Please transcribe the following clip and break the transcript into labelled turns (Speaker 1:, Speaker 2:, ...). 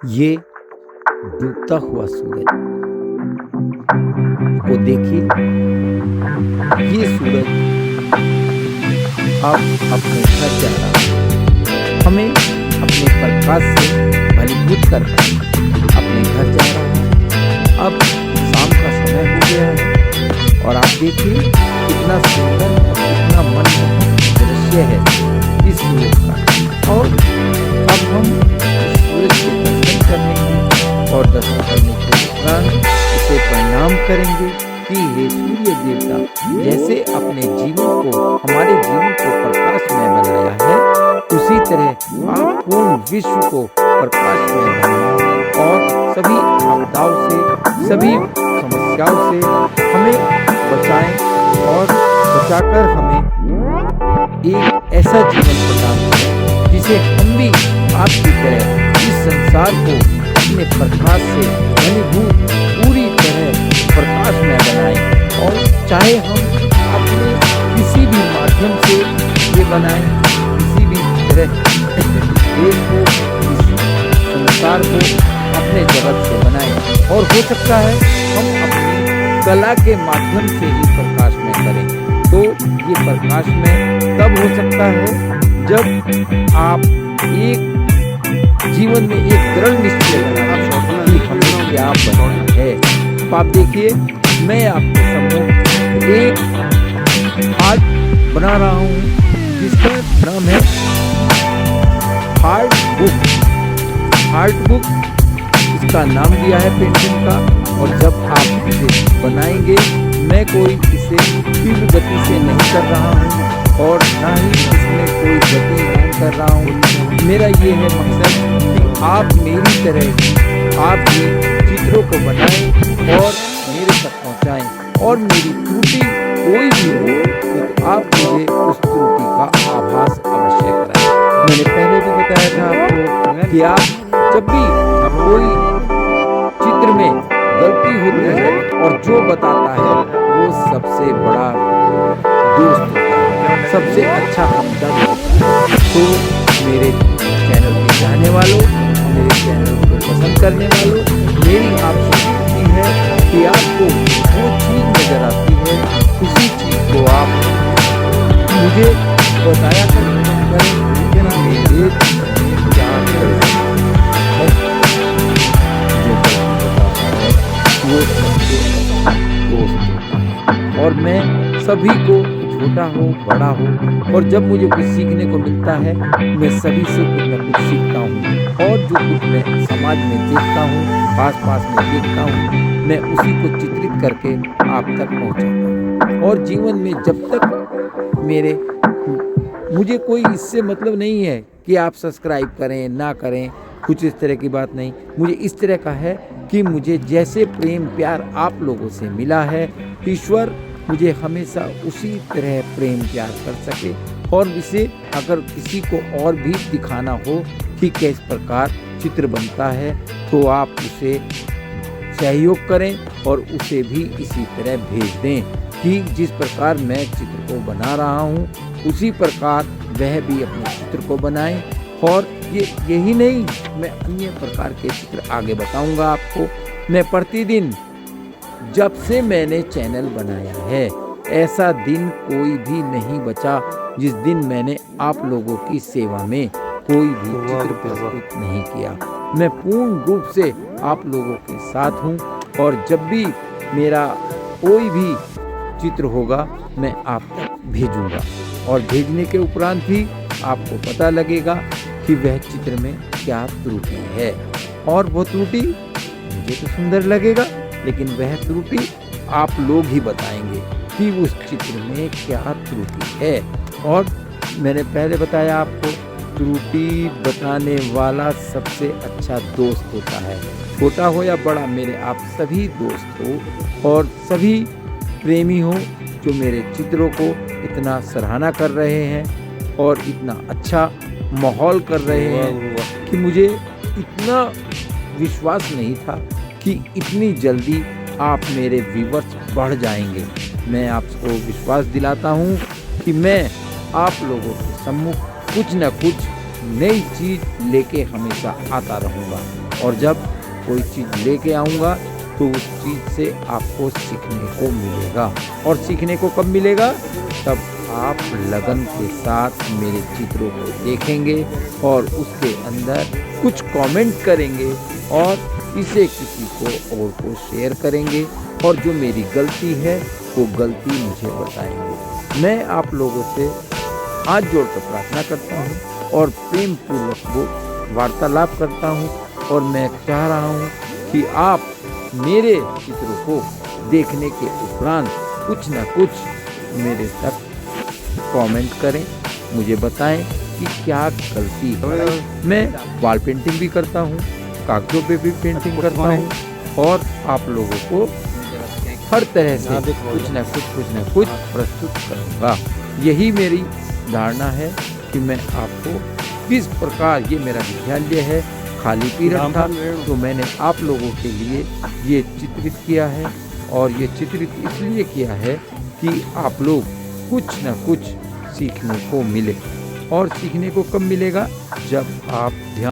Speaker 1: ये डूबता हुआ सूरज को देखिए। ये सूरज अब अपने घर जा रहा है। हमें अपने प्रकाश से भलीभूत कर अपने घर जा रहा है। अब शाम का समय हो गया है और आप देखिए कितना सुंदर और कितना मनमोहक दृश्य है इस सूरज का। और अब हम इस सूरज के दर्शन करेंगे और दर्शन करने के उपरांत उसे प्रणाम करेंगे कि हे सूर्य देवता, जैसे अपने जीवन को, हमारे जीवन को प्रकाशमय बनाया है, उसी तरह आप पूर्ण विश्व को प्रकाशमय बनाएं और सभी आपदाओं से, सभी समस्याओं से हमें बचाएं और बचाकर हमें एक ऐसा जीवन प्रदान करें जिसे हम भी आपकी तरह इस संसार को अपने प्रकाश से घनीभूत पूरी तरह प्रकाशमय बनाएं। और चाहे हम अपने किसी भी माध्यम से ये बनाएं, किसी भी तरह देश को, इस संसार को अपने जगत से बनाएं। और हो सकता है हम अपनी कला के माध्यम से ही प्रकाशमय करें। तो ये प्रकाशमय तब हो सकता है जब आप एक जीवन में एक दृढ़ निश्चय बनाना कि हमें क्या बनना है। तो आप देखिए, मैं आपके सम्मुख एक आर्ट बना रहा हूँ जिसका नाम है आर्ट बुक। इसका नाम दिया है पेंटिंग का। और जब आप इसे बनाएंगे, मैं कोई इसे तीव्र गति से नहीं कर रहा हूँ और ना ही इसमें कोई गति कर रहा हूँ। मेरा ये है मकसद कि आप मेरी तरह आप भी चित्रों को बनाएं और मेरे तक पहुँचाएं। और मेरी त्रुटि कोई भी हो तो आप मुझे उस त्रुटि का आभास अवश्य कराएं। मैंने पहले भी बताया था आपको कि आप जब भी कोई चित्र में गलती होती है और जो बताता है वो सबसे बड़ा दोस्त होता है, सबसे अच्छा हमदर्द होता है। तो मेरे चैनल के चाहने वालों, मेरे चैनल को पसंद करने वालों, मेरी आपसे विनती है कि आपको जो चीज़ नजर आती है उसी चीज़ को आप मुझे बताया करें। मेरे क्या वो सबसे दोस्त होता है। और मैं सभी को, छोटा हो बड़ा हो, और जब मुझे कुछ सीखने को मिलता है मैं सभी से कुछ न कुछ सीखता हूँ। और जो कुछ मैं समाज में देखता हूँ, पास में देखता हूँ, मैं उसी को चित्रित करके आप तक पहुँचाता हूँ। और जीवन में जब तक मुझे कोई इससे मतलब नहीं है कि आप सब्सक्राइब करें ना करें, कुछ इस तरह की बात नहीं। मुझे इस तरह का है कि मुझे जैसे प्रेम प्यार आप लोगों से मिला है, ईश्वर मुझे हमेशा उसी तरह प्रेम प्यार कर सके। और इसे अगर किसी को और भी दिखाना हो कि किस प्रकार चित्र बनता है, तो आप उसे सहयोग करें और उसे भी इसी तरह भेज दें कि जिस प्रकार मैं चित्र को बना रहा हूँ उसी प्रकार वह भी अपने चित्र को बनाएं। और यही नहीं, मैं अन्य प्रकार के चित्र आगे बताऊंगा आपको। मैं प्रतिदिन, जब से मैंने चैनल बनाया है, ऐसा दिन कोई भी नहीं बचा जिस दिन मैंने आप लोगों की सेवा में कोई भी चित्र प्रस्तुत नहीं किया। मैं पूर्ण रूप से आप लोगों के साथ हूँ और जब भी मेरा कोई भी चित्र होगा मैं आप तक भेजूंगा। और भेजने के उपरांत ही आपको पता लगेगा कि वह चित्र में क्या त्रुटि है। और वो त्रुटि मुझे तो सुंदर लगेगा, लेकिन वह त्रुटि आप लोग ही बताएंगे कि उस चित्र में क्या त्रुटि है। और मैंने पहले बताया आपको, त्रुटि बताने वाला सबसे अच्छा दोस्त होता है। छोटा हो या बड़ा, मेरे आप सभी दोस्त हो और सभी प्रेमी हो जो मेरे चित्रों को इतना सराहना कर रहे हैं और इतना अच्छा माहौल कर रहे हैं कि मुझे इतना विश्वास नहीं था कि इतनी जल्दी आप मेरे व्यूअर्स बढ़ जाएंगे। मैं आपको विश्वास दिलाता हूँ कि मैं आप लोगों के सम्मुख कुछ न कुछ नई चीज़ लेके हमेशा आता रहूँगा। और जब कोई चीज़ लेके आऊँगा तो उस चीज़ से आपको सीखने को मिलेगा। और सीखने को कब मिलेगा? तब आप लगन के साथ मेरे चित्रों को देखेंगे और उसके अंदर कुछ कमेंट करेंगे और इसे किसी को और को शेयर करेंगे और जो मेरी गलती है वो गलती मुझे बताएंगे। मैं आप लोगों से हाथ जोड़कर प्रार्थना करता हूँ और प्रेम पूर्वक वो वार्तालाप करता हूँ और मैं चाह रहा हूँ कि आप मेरे चित्रों को देखने के उपरांत कुछ न कुछ मेरे तक कमेंट करें, मुझे बताएं कि क्या गलती है। मैं वॉल पेंटिंग भी करता हूँ, कागजों पे भी पेंटिंग करता हूँ और आप लोगों को हर तरह से कुछ न कुछ प्रस्तुत करूँगा। यही मेरी धारणा है कि मैं आपको किस प्रकार, ये मेरा विद्यालय है, खाली पीरियड था तो मैंने आप लोगों के लिए ये चित्रित किया है और ये चित्रित इसलिए किया है कि आप लोग कुछ न कुछ सीखने को मिले। और सीखने को कब मिलेगा? जब आप ध्यान